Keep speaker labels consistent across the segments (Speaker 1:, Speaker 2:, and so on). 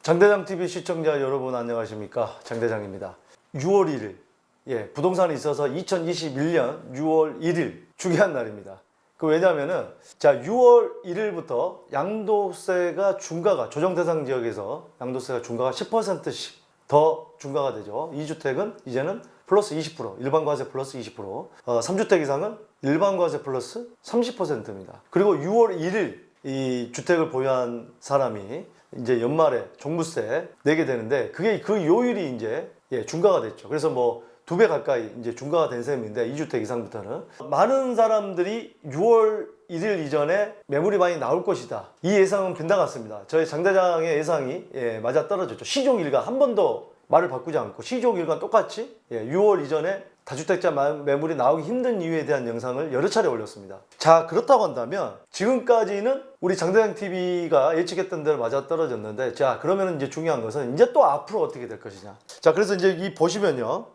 Speaker 1: 장대장TV 시청자 여러분 안녕하십니까? 장대장입니다. 6월 1일, 부동산에 있어서 2021년 6월 1일 중요한 날입니다. 왜냐면은, 6월 1일부터 양도세가 중과가, 조정대상 지역에서 양도세가 중과가 10%씩 더 중과가 되죠. 2주택은 이제는 플러스 20%, 일반과세 플러스 20%, 3주택 이상은 일반과세 플러스 30%입니다. 그리고 6월 1일 이 주택을 보유한 사람이 이제 연말에 종부세 내게 되는데, 그게 그 요일이 이제 중과가 됐죠. 그래서 뭐 2배 가까이 이제 중과가 된 셈인데, 2주택 이상부터는 많은 사람들이 6월 1일 이전에 매물이 많이 나올 것이다, 이 예상은 빗나갔습니다. 저희 장대장의 예상이 맞아떨어졌죠. 시종일관 한 번도 말을 바꾸지 않고 시종일관 똑같이 6월 이전에 다주택자 매물이 나오기 힘든 이유에 대한 영상을 여러 차례 올렸습니다. 자, 그렇다고 한다면 지금까지는 우리 장대장TV가 예측했던 대로 맞아떨어졌는데, 자, 그러면 이제 중요한 것은 이제 또 앞으로 어떻게 될 것이냐. 자, 그래서 이제 이 보시면요,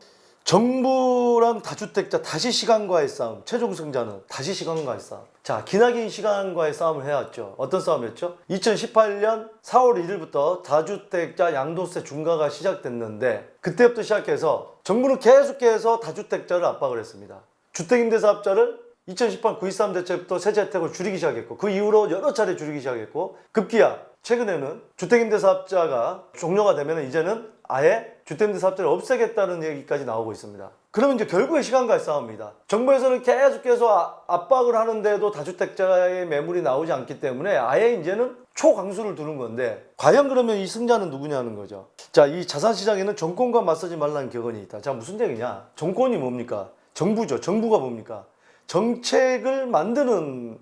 Speaker 1: 정부랑 다주택자 다시 시간과의 싸움, 최종 승자는 다시 시간과의 싸움. 자, 기나긴 시간과의 싸움을 해왔죠. 어떤 싸움이었죠? 2018년 4월 1일부터 다주택자 양도세 중과가 시작됐는데, 그때부터 시작해서 정부는 계속해서 다주택자를 압박을 했습니다. 주택임대사업자를 2018 9.23 대책부터 세제 혜택을 줄이기 시작했고, 그 이후로 여러 차례 줄이기 시작했고, 급기야 최근에는 주택임대사업자가 종료가 되면 이제는 아예 주택임대사업자를 없애겠다는 얘기까지 나오고 있습니다. 그러면 이제 결국에 시간과의 싸움입니다. 정부에서는 계속해서 압박을 하는데도 다주택자의 매물이 나오지 않기 때문에 아예 이제는 초강수를 두는 건데, 과연 그러면 이 승자는 누구냐는 거죠. 자, 이 자산시장에는 정권과 맞서지 말라는 격언이 있다. 자, 무슨 얘기냐? 정권이 뭡니까? 정부죠. 정부가 뭡니까? 정책을 만드는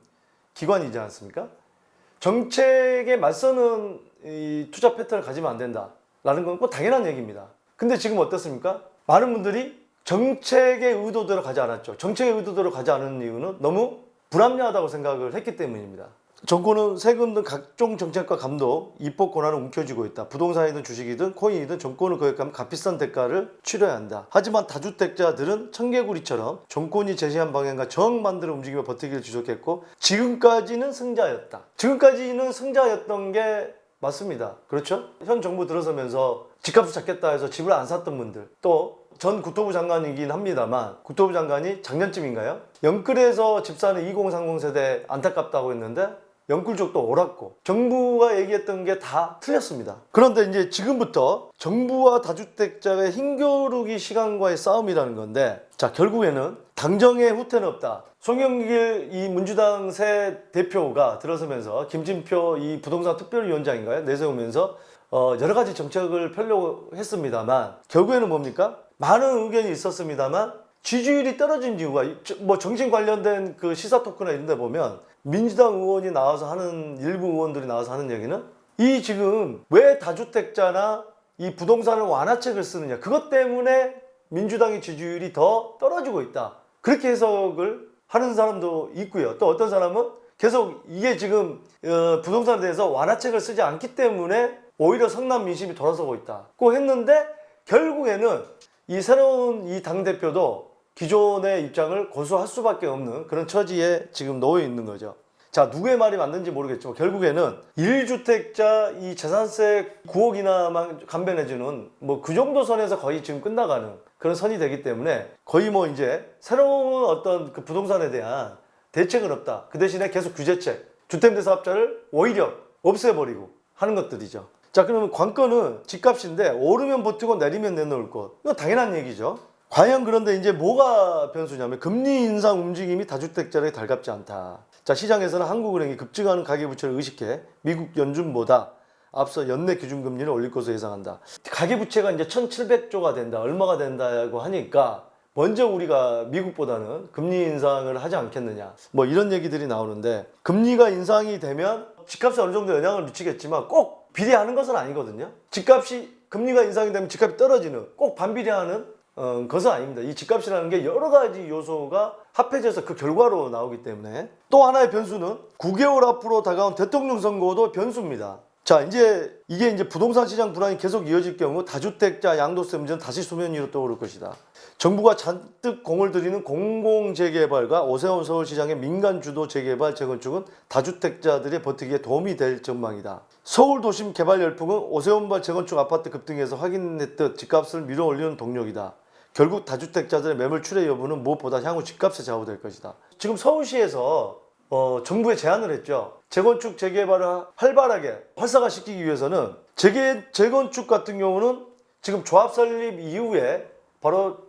Speaker 1: 기관이지 않습니까? 정책에 맞서는 이 투자 패턴을 가지면 안 된다 라는 건 꼭 당연한 얘기입니다. 근데 지금 어떻습니까? 많은 분들이 정책의 의도대로 가지 않았죠. 정책의 의도대로 가지 않은 이유는 너무 불합리하다고 생각을 했기 때문입니다. 정권은 세금 등 각종 정책과 감독, 입법 권한을 움켜쥐고 있다. 부동산이든 주식이든 코인이든 정권을 거역하면 값비싼 대가를 치러야 한다. 하지만 다주택자들은 청개구리처럼 정권이 제시한 방향과 정반대로 움직이며 버티기를 지속했고, 지금까지는 승자였다. 지금까지는 승자였던 게 맞습니다. 그렇죠? 현 정부 들어서면서 집값을 찾겠다 해서 집을 안 샀던 분들, 또 전 국토부 장관이긴 합니다만, 국토부 장관이 작년쯤인가요? 영끌에서 집 사는 2030 세대 안타깝다고 했는데 영끌 쪽도 옳았고, 정부가 얘기했던 게 다 틀렸습니다. 그런데 이제 지금부터 정부와 다주택자의 힘겨루기 시간과의 싸움이라는 건데, 자, 결국에는 당정의 후퇴는 없다. 송영길 이 민주당 새 대표가 들어서면서 김진표 이 부동산 특별위원장인가요? 내세우면서 여러 가지 정책을 펴려고 했습니다만, 결국에는 뭡니까? 많은 의견이 있었습니다만 지지율이 떨어진 이유가, 뭐 정신 관련된 그 시사 토크나 이런 데 보면 민주당 의원이 나와서 하는, 일부 의원들이 나와서 하는 얘기는, 이 지금 왜 다주택자나 이 부동산을 완화책을 쓰느냐, 그것 때문에 민주당의 지지율이 더 떨어지고 있다, 그렇게 해석을 하는 사람도 있고요. 또 어떤 사람은 계속 이게 지금 부동산에 대해서 완화책을 쓰지 않기 때문에 오히려 성남 민심이 돌아서고 있다고 했는데, 결국에는 이 새로운 이 당대표도 기존의 입장을 고수할 수밖에 없는 그런 처지에 지금 놓여 있는 거죠. 자, 누구의 말이 맞는지 모르겠지만 결국에는 1주택자 이 재산세 9억이나만 감변해주는 뭐 그 정도 선에서 거의 지금 끝나가는 그런 선이 되기 때문에, 거의 뭐 이제 새로운 어떤 그 부동산에 대한 대책은 없다. 그 대신에 계속 규제책, 주택임대사업자를 오히려 없애버리고 하는 것들이죠. 자, 그러면 관건은 집값인데, 오르면 버티고 내리면 내놓을 것, 이거 당연한 얘기죠. 과연 그런데 이제 뭐가 변수냐면, 금리 인상 움직임이 다주택자에게 달갑지 않다. 자, 시장에서는 한국은행이 급증하는 가계부채를 의식해 미국 연준보다 앞서 연내 기준금리를 올릴 것으로 예상한다. 가계부채가 이제 1,700조가 된다, 얼마가 된다고 하니까 먼저 우리가 미국보다는 금리 인상을 하지 않겠느냐, 뭐 이런 얘기들이 나오는데, 금리가 인상이 되면 집값에 어느 정도 영향을 미치겠지만 꼭 비례하는 것은 아니거든요. 집값이, 금리가 인상이 되면 집값이 떨어지는, 꼭 반비례하는 것은 아닙니다. 이 집값이라는 게 여러 가지 요소가 합해져서 그 결과로 나오기 때문에. 또 하나의 변수는 9개월 앞으로 다가온 대통령 선거도 변수입니다. 자, 이제 이게 이제 부동산 시장 불안이 계속 이어질 경우 다주택자 양도세 문제는 다시 수면 위로 떠오를 것이다. 정부가 잔뜩 공을 들이는 공공재개발과 오세훈 서울시장의 민간 주도 재개발, 재건축은 다주택자들의 버티기에 도움이 될 전망이다. 서울 도심 개발 열풍은 오세훈발 재건축 아파트 급등에서 확인했듯 집값을 밀어 올리는 동력이다. 결국 다주택자들의 매물 출회 여부는 무엇보다 향후 집값에 좌우될 것이다. 지금 서울시에서 정부에 제안을 했죠. 재건축 재개발을 활발하게 활성화시키기 위해서는 재건축 같은 경우는 지금 조합 설립 이후에 바로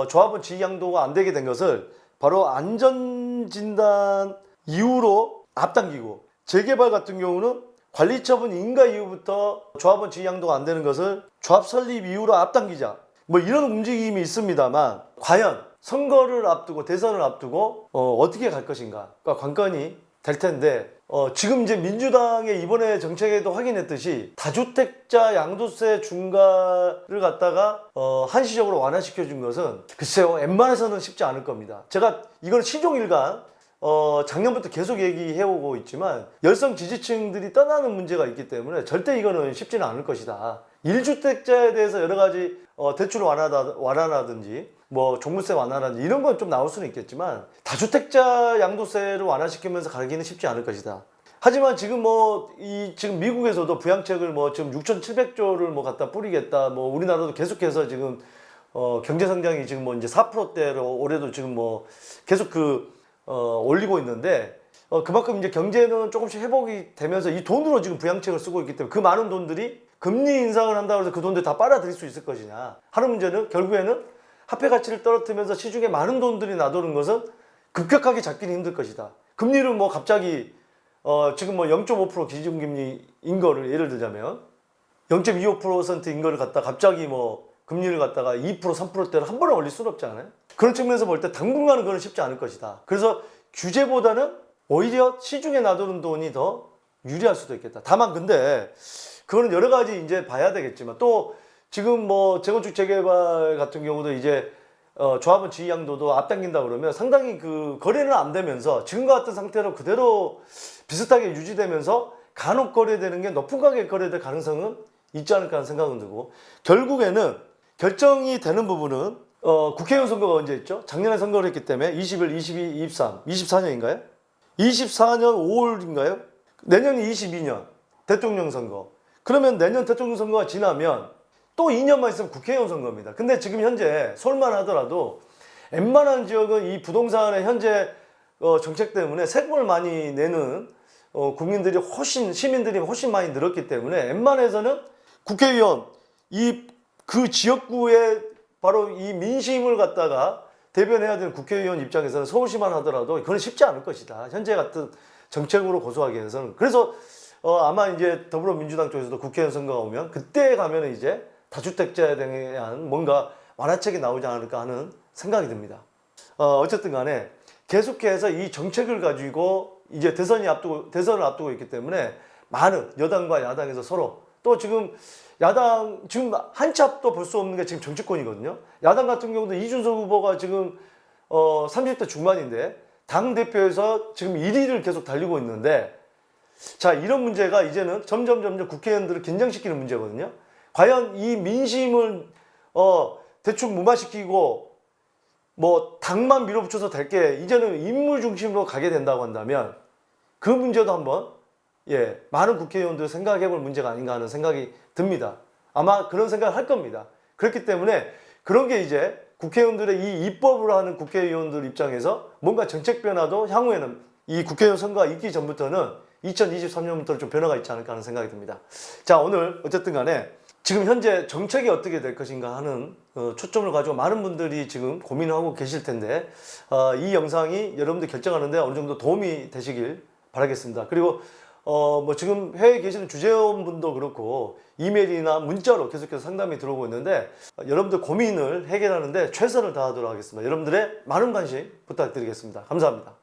Speaker 1: 조합원 지위 양도가 안 되게 된 것을 바로 안전진단 이후로 앞당기고, 재개발 같은 경우는 관리처분 인가 이후부터 조합원 지위 양도가 안 되는 것을 조합 설립 이후로 앞당기자, 뭐 이런 움직임이 있습니다만, 과연 선거를 앞두고 대선을 앞두고 어떻게 갈 것인가가 관건이 될 텐데, 지금 이제 민주당의 이번에 정책에도 확인했듯이 다주택자 양도세 중과를 갖다가 한시적으로 완화시켜 준 것은 글쎄요, 웬만해서는 쉽지 않을 겁니다. 제가 이건 시종일관 작년부터 계속 얘기해오고 있지만, 열성 지지층들이 떠나는 문제가 있기 때문에 절대 이거는 쉽지는 않을 것이다. 1주택자에 대해서 여러 가지 대출 완화라든지 뭐 종부세 완화라든지 이런 건 좀 나올 수는 있겠지만, 다주택자 양도세를 완화시키면서 가기는 쉽지 않을 것이다. 하지만 지금 지금 미국에서도 부양책을 지금 6,700조를 갖다 뿌리겠다. 우리나라도 계속해서 지금 경제 성장이 지금 이제 4%대로 올해도 지금 계속 올리고 있는데, 그만큼 이제 경제는 조금씩 회복이 되면서 이 돈으로 지금 부양책을 쓰고 있기 때문에 그 많은 돈들이 금리 인상을 한다고 해서 그 돈들 다 빨아들일 수 있을 것이냐 하는 문제는, 결국에는 화폐 가치를 떨어뜨리면서 시중에 많은 돈들이 나도는 것은 급격하게 잡기는 힘들 것이다. 금리를 갑자기 지금 0.5% 기준금리인 거를 예를 들자면 0.25%인 거를 갖다 갑자기 금리를 갖다가 2% 3%대로 한 번에 올릴 수는 없지 않아요? 그런 측면에서 볼 때 당분간은 그건 쉽지 않을 것이다. 그래서 규제보다는 오히려 시중에 놔두는 돈이 더 유리할 수도 있겠다. 다만 근데 그거는 여러 가지 이제 봐야 되겠지만, 또 지금 재건축 재개발 같은 경우도 이제 조합원 지위 양도도 앞당긴다 그러면 상당히 거래는 안 되면서 지금과 같은 상태로 그대로 비슷하게 유지되면서 간혹 거래되는 게 높은 가격에 거래될 가능성은 있지 않을까 하는 생각은 들고, 결국에는 결정이 되는 부분은 국회의원 선거가 언제 있죠? 작년에 선거를 했기 때문에 21, 22, 23, 24년인가요? 24년 5월인가요? 내년이 22년 대통령 선거. 그러면 내년 대통령 선거가 지나면 또 2년만 있으면 국회의원 선거입니다. 근데 지금 현재 서울만 하더라도 웬만한 지역은 이 부동산의 현재 정책 때문에 세금을 많이 내는 시민들이 훨씬 많이 늘었기 때문에 웬만해서는 국회의원, 그 지역구에 바로 이 민심을 갖다가 대변해야 되는 국회의원 입장에서는 서울시만 하더라도 그건 쉽지 않을 것이다. 현재 같은 정책으로 고수하기 위해서는. 그래서 아마 이제 더불어민주당 쪽에서도 국회의원 선거가 오면 그때 가면은 이제 다주택자에 대한 뭔가 완화책이 나오지 않을까 하는 생각이 듭니다. 어쨌든 간에 계속해서 이 정책을 가지고 이제 대선을 앞두고 있기 때문에 많은 여당과 야당에서 서로, 또 지금 야당 지금 한치 앞도 볼 수 없는 게 지금 정치권이거든요. 야당 같은 경우도 이준석 후보가 지금 30대 중반인데 당대표에서 지금 1위를 계속 달리고 있는데, 자, 이런 문제가 이제는 점점 국회의원들을 긴장시키는 문제거든요. 과연 이 민심을 대충 무마시키고 당만 밀어붙여서 될 게 이제는 인물 중심으로 가게 된다고 한다면 그 문제도 한번 많은 국회의원들 생각해 볼 문제가 아닌가 하는 생각이 듭니다. 아마 그런 생각을 할 겁니다. 그렇기 때문에 그런 게 이제 국회의원들의 이 입법을 하는 국회의원들 입장에서 뭔가 정책 변화도 향후에는 이 국회의원 선거가 있기 전부터는 2023년부터는 좀 변화가 있지 않을까 하는 생각이 듭니다. 자, 오늘 어쨌든 간에 지금 현재 정책이 어떻게 될 것인가 하는 초점을 가지고 많은 분들이 지금 고민하고 계실 텐데, 이 영상이 여러분들 결정하는데 어느 정도 도움이 되시길 바라겠습니다. 그리고 지금 해외에 계시는 주재원분도 그렇고 이메일이나 문자로 계속해서 상담이 들어오고 있는데, 여러분들 고민을 해결하는데 최선을 다하도록 하겠습니다. 여러분들의 많은 관심 부탁드리겠습니다. 감사합니다.